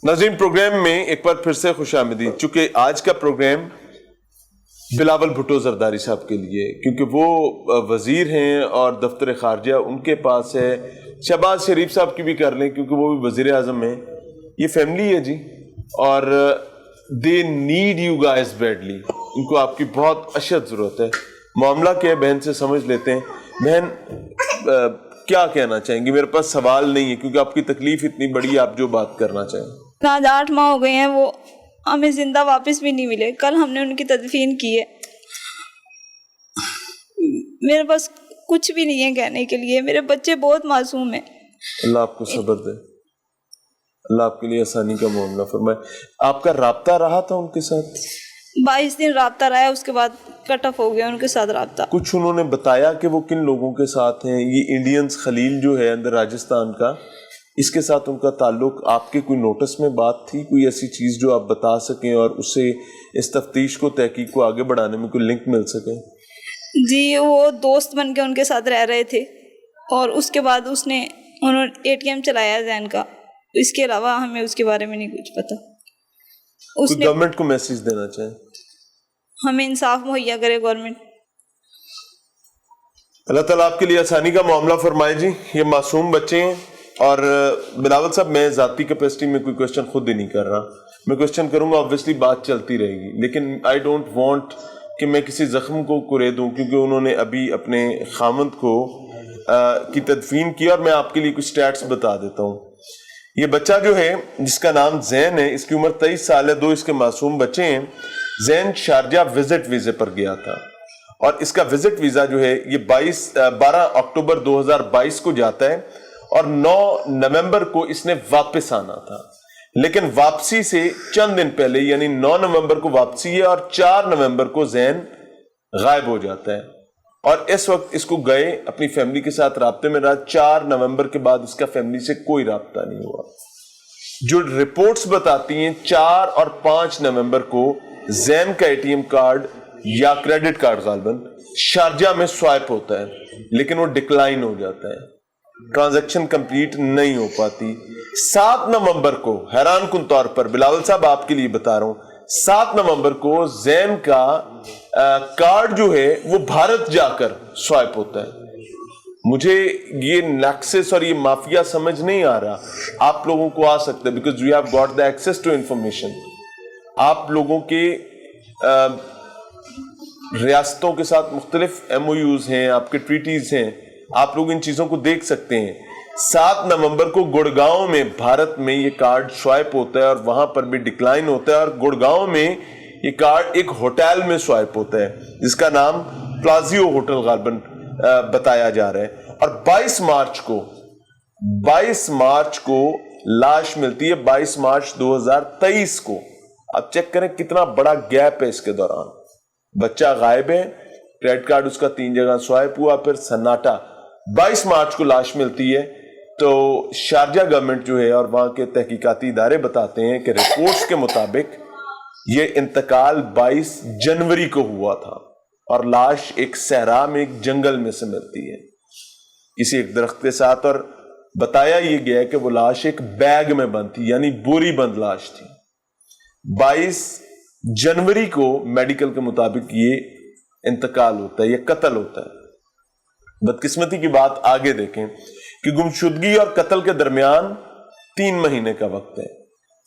नाज़रीन, प्रोग्राम में एक बार फिर से खुश आमदीद। चूंकि आज का प्रोग्राम बिलावल भुट्टो जरदारी साहब के लिए, क्योंकि वो वज़ीर हैं और दफ्तर खारजा उनके पास है। शहबाज शरीफ साहब की भी कर लें क्योंकि वो भी वज़ीर आज़म हैं। ये फैमिली है जी, और they need you guys badly. इनको आपकी बहुत अशद ज़रूरत है। मामला क्या है, बहन से समझ लेते हैं। बहन, क्या कहना चाहेंगी? मेरे पास सवाल नहीं है क्योंकि आपकी तकलीफ इतनी बड़ी है, आप जो बात करना चाहें। आज 8 माह हो गए हैं, वो हमें जिंदा वापस भी नहीं मिले। कल हमने उनकी तदफीन की है। मेरे पास कुछ भी नहीं है कहने के लिए। मेरे बच्चे बहुत मासूम हैं। अल्लाह आपको सब्र दे, अल्लाह आपके लिए आसानी का मामला फरमाए। आपका राब्ता रहा था उनके साथ? 22 दिन राब्ता रहा, उसके बाद कट ऑफ हो गया उनके साथ राब्ता। कुछ उन्होंने बताया कि वो किन लोगों के साथ हैं? ये इंडियंस खलील जो है अंदर राजस्थान का, इसके साथ उनका ताल्लुक, आपके कोई नोटिस में बात थी? कोई ऐसी चीज़ जो आप बता सकें और उससे इस तफ्तीश को, तहकीक को आगे बढ़ाने में कोई लिंक मिल सके? जी, वो दोस्त बन के उनके साथ रह रहे थे और उसके बाद उन्होंने ATM चलाया जैन का। इसके अलावा हमें उसके बारे में नहीं कुछ पता। उसने गवर्नमेंट को मैसेज देना चाहे, हमें इंसाफ मुहैया करे गवर्नमेंट। अल्लाह ताला आपके लिए आसानी का मामला फरमाए जी। ये मासूम बच्चे हैं। और बिलावल साहब, मैं ज़ाती कैपेसिटी में कोई क्वेश्चन खुद ही नहीं कर रहा। मैं क्वेश्चन करूंगा, ऑब्वियसली बात चलती रहेगी, लेकिन आई डोंट वांट कि मैं किसी जख्म को कुरे दूं, क्योंकि उन्होंने अभी अपने खामंद को की तदफीन की। और मैं आपके लिए कुछ स्टैट्स बता देता हूँ। ये बच्चा जो है, जिसका नाम जैन है, इसकी उम्र 23 साल है। 2 इसके मासूम बच्चे हैं। जैन शारजा विजिट वीज़े पर गया था और इसका विजिट वीज़ा जो है ये 12 अक्टूबर 2022 को जाता है और 9 नवंबर को इसने वापस आना था। लेकिन वापसी से चंद दिन पहले, यानी 9 नवंबर को वापसी है और 4 नवंबर को जैन गायब हो जाता है। और इस वक्त इसको गए अपनी फैमिली के साथ राब्ते में रहा। 4 नवंबर के बाद इसका फैमिली से कोई राब्ता नहीं हुआ। जो रिपोर्ट्स बताती हैं 4 और 5 नवंबर को जैन का ATM कार्ड या क्रेडिट कार्ड गालबन शारजा में स्वाइप होता है, लेकिन वो डिक्लाइन हो जाता है, ट्रांजैक्शन कंप्लीट नहीं हो पाती। 7 नवंबर को, हैरान कुन तौर पर बिलावल साहब आपके लिए बता रहा हूं, 7 नवंबर को जैन का कार्ड जो है वो भारत जाकर स्वाइप होता है। मुझे ये नेक्सस और ये माफिया समझ नहीं आ रहा। आप लोगों को आ सकता है, because we have got the access to information. आप लोगों के रियासतों के साथ मुख्तलिफ MOUs हैं, आपके ट्रीटीज हैं, आप लोग इन चीजों को देख सकते हैं। 7 नवंबर को गुड़गांव में, भारत में, ये कार्ड स्वाइप होता है और वहां पर भी डिक्लाइन होता है। और गुड़गांव में ये कार्ड एक होटल में स्वाइप होता है जिसका नाम प्लाजियो होटल गालबन बताया जा रहा है। और 22 मार्च को लाश मिलती है, 22 मार्च 2023 को। अब चेक करें कितना बड़ा गैप है इसके दौरान। बच्चा गायब है, क्रेडिट कार्ड उसका 3 जगह स्वाइप हुआ, फिर सन्नाटा। 22 मार्च को लाश मिलती है। तो शारजा गवर्नमेंट जो है और वहां के तहकीकाती इदारे बताते हैं कि रिपोर्ट्स के मुताबिक ये इंतकाल 22 जनवरी को हुआ था और लाश एक सहरा में, एक जंगल में से मिलती है किसी एक दरख्त के साथ। और बताया ये गया है कि वो लाश एक बैग में बंद थी, यानी बोरी बंद लाश थी। 22 जनवरी को मेडिकल के मुताबिक ये इंतकाल होता है, ये कत्ल होता है। बदकिस्मती की बात आगे देखें कि गुमशुदगी और कत्ल के दरमियान 3 महीने का वक्त है।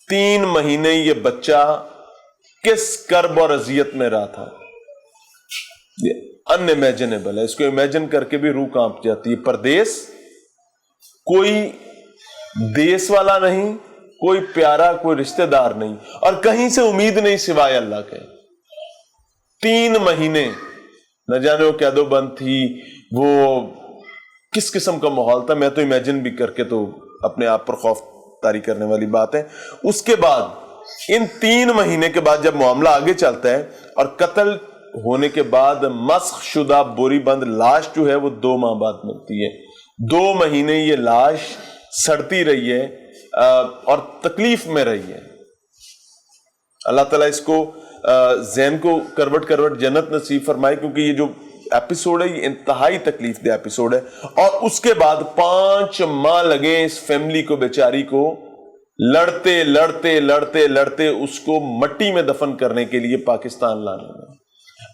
3 महीने ये बच्चा किस कर्ब और अजियत में रहा था, ये अनइमेजिनेबल है। इसको इमेजिन करके भी रूह कांप जाती है। परदेश, कोई देश वाला नहीं, कोई प्यारा, कोई रिश्तेदार नहीं, और कहीं से उम्मीद नहीं सिवाय अल्लाह के। 3 महीने न जाने वो क्या दो बंद थी, वो किस किस्म का माहौल था, मैं तो इमेजिन भी करके तो अपने आप पर खौफ तारी करने वाली बात है। उसके बाद इन 3 महीने के बाद जब मामला आगे चलता है और कत्ल होने के बाद मस्ख शुदा बोरी बंद लाश जो है वो 2 माह बाद मिलती है। 2 महीने ये लाश सड़ती रही है और तकलीफ में रही है। अल्लाह ताला इसको ज़ैन को करवट करवट जन्नत नसीब फरमाए, क्योंकि ये जो एपिसोड है ये इंतहाई तकलीफ दे एपिसोड है। और उसके बाद 5 माह लगे इस फैमिली को, बेचारी को, لڑتے لڑتے لڑتے لڑتے اس کو مٹی میں دفن کرنے کے لیے پاکستان لانے میں.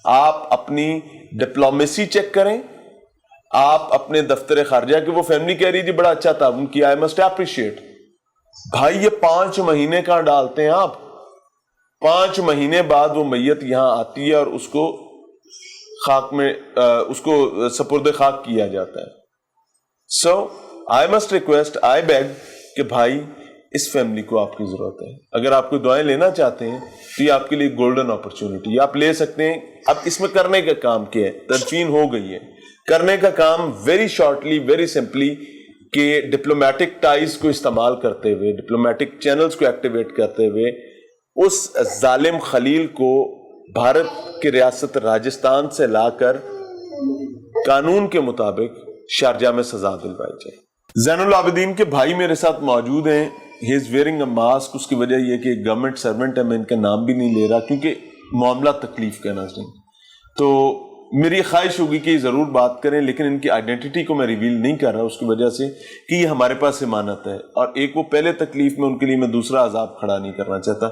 آپ اپنی ڈپلومیسی چیک کریں, آپ اپنے دفتر خارجہ کی, وہ فیملی کہہ رہی تھی بڑا اچھا تھا ان کی, آئی مسٹ اپریشیٹ. بھائی یہ 5 مہینے کہاں ڈالتے ہیں آپ؟ 5 مہینے بعد وہ میت یہاں آتی ہے اور اس کو خاک میں اس کو سپرد خاک کیا جاتا ہے. So I must request, I beg کہ بھائی اس فیملی کو آپ کی ضرورت ہے. اگر آپ کو دعائیں لینا چاہتے ہیں تو یہ آپ کے لیے گولڈن اپرچونٹی, آپ لے سکتے ہیں. اب اس میں کرنے کا کام کیا ہے؟ تدفین ہو گئی ہے. کرنے کا کام ویری شارٹلی, ویری سمپلی, کہ ڈپلومیٹک ٹائز کو استعمال کرتے ہوئے, ڈپلومیٹک چینلز کو ایکٹیویٹ کرتے ہوئے اس ظالم خلیل کو بھارت کی ریاست راجستھان سے لا کر قانون کے مطابق شارجہ میں سزا دلوائی جائے. زین العابدین کے بھائی میرے ساتھ موجود ہیں. ہی از ویئرنگ اے ماسک. اس کی وجہ یہ کہ گورنمنٹ سرونٹ ہے, میں ان کا نام بھی نہیں لے رہا کیونکہ معاملہ تکلیف کا ناظرین. تو میری خواہش ہوگی کہ ضرور بات کریں, لیکن ان کی آئیڈینٹی کو میں ریویل نہیں کر رہا اس کی وجہ سے کہ یہ ہمارے پاس ضمانت ہے, اور ایک وہ پہلے تکلیف میں ان کے لیے میں دوسرا عذاب کھڑا نہیں کرنا چاہتا.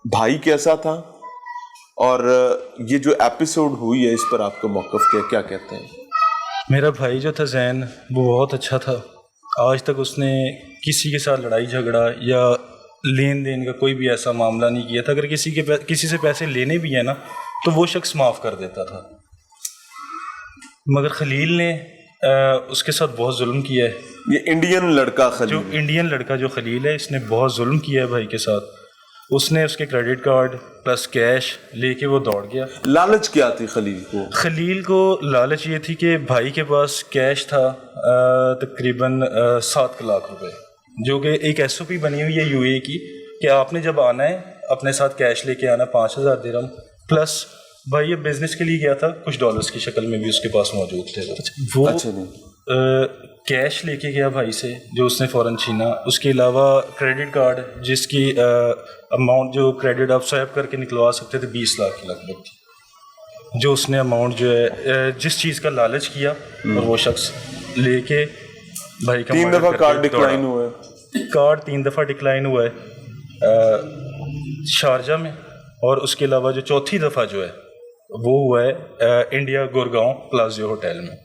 بھائی کیسا تھا, اور یہ جو ایپیسوڈ ہوئی ہے اس پر آپ کا موقف کیا کہتے ہیں؟ میرا بھائی جو تھا زین, وہ بہت اچھا تھا. آج تک اس نے کسی کے ساتھ لڑائی جھگڑا یا لین دین کا کوئی بھی ایسا معاملہ نہیں کیا تھا. اگر کسی سے پیسے لینے بھی ہیں نا تو وہ شخص معاف کر دیتا تھا. مگر خلیل نے اس کے ساتھ بہت ظلم کیا ہے. یہ انڈین لڑکا خلیل, جو انڈین لڑکا جو خلیل ہے, اس نے بہت ظلم کیا ہے بھائی کے ساتھ. اس نے اس کے کریڈٹ کارڈ پلس کیش لے کے وہ دوڑ گیا. لالچ کیا تھی خلیل کو؟ خلیل کو لالچ یہ تھی کہ بھائی کے پاس کیش تھا تقریباً 7 لاکھ روپے, جو کہ ایک ایس او پی بنی ہوئی ہے یو اے کی کہ آپ نے جب آنا ہے اپنے ساتھ کیش لے کے آنا 5000 درہم, پلس بھائی یہ بزنس کے لیے گیا تھا, کچھ ڈالرز کی شکل میں بھی اس کے پاس موجود تھے. وہ کیش لے کے گیا بھائی سے, جو اس نے فوراً چھینا. اس کے علاوہ کریڈٹ کارڈ جس کی اماؤنٹ جو کریڈٹ آپ سوائپ کر کے نکلوا سکتے تھے 20 لاکھ کے لگ بھگ تھی, جو اس نے اماؤنٹ جو ہے جس چیز کا لالچ کیا اور وہ شخص لے کے بھائی کا 3 دفعہ کارڈ ڈکلائن ہوا ہے. کارڈ 3 دفعہ ڈکلائن ہوا ہے شارجہ میں, اور اس کے علاوہ جو 4تھی دفعہ جو ہے وہ ہوا ہے انڈیا گورگاؤں پلازیو ہوٹل میں.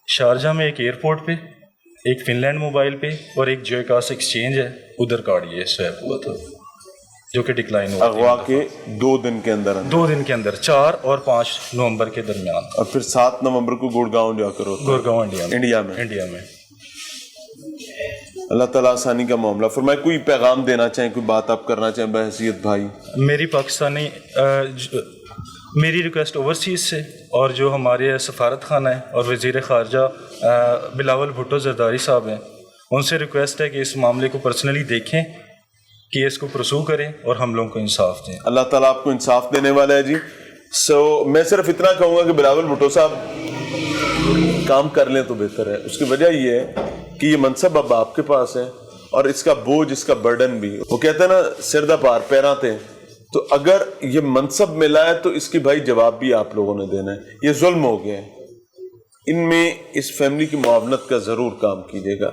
شارجہ میں ایک ایئرپورٹ پہ, ایک فن لینڈ موبائل پہ, اور ایک جو کاس ایکسچینج ہے ادھر کارڈ یہ سویپ ہوا تھا, جو کہ ڈکلائن ہوا اغوا کے 2 دن کے اندر 4 اور 5 نومبر کے درمیان, اور پھر 7 نومبر کو گڑگاؤں جا کر ہوتا, گورگاؤں انڈیا میں. اللہ تعالیٰ آسانی کا معاملہ فرمائے. کوئی پیغام دینا چاہیں, کوئی بات آپ کرنا چاہیں بحیثیت بھائی؟ میری ریکویسٹ اوورسیز سے, اور جو ہمارے سفارت خانہ ہے اور وزیر خارجہ بلاول بھٹو زرداری صاحب ہیں, ان سے ریکویسٹ ہے کہ اس معاملے کو پرسنلی دیکھیں, کیس کو پرسو کریں اور ہم لوگوں کو انصاف دیں. اللہ تعالیٰ آپ کو انصاف دینے والا ہے جی. میں صرف اتنا کہوں گا کہ بلاول بھٹو صاحب کام کر لیں تو بہتر ہے. اس کی وجہ یہ ہے کہ یہ منصب اب آپ کے پاس ہے, اور اس کا بوجھ, اس کا برڈن بھی, وہ کہتے ہیں نا سر دا پار پیراں تے, تو اگر یہ منصب ملا ہے تو اس کی بھائی جواب بھی آپ لوگوں نے دینا ہے. یہ ظلم ہو گیا ہے, ان میں اس فیملی کی معاونت کا ضرور کام کیجیے گا.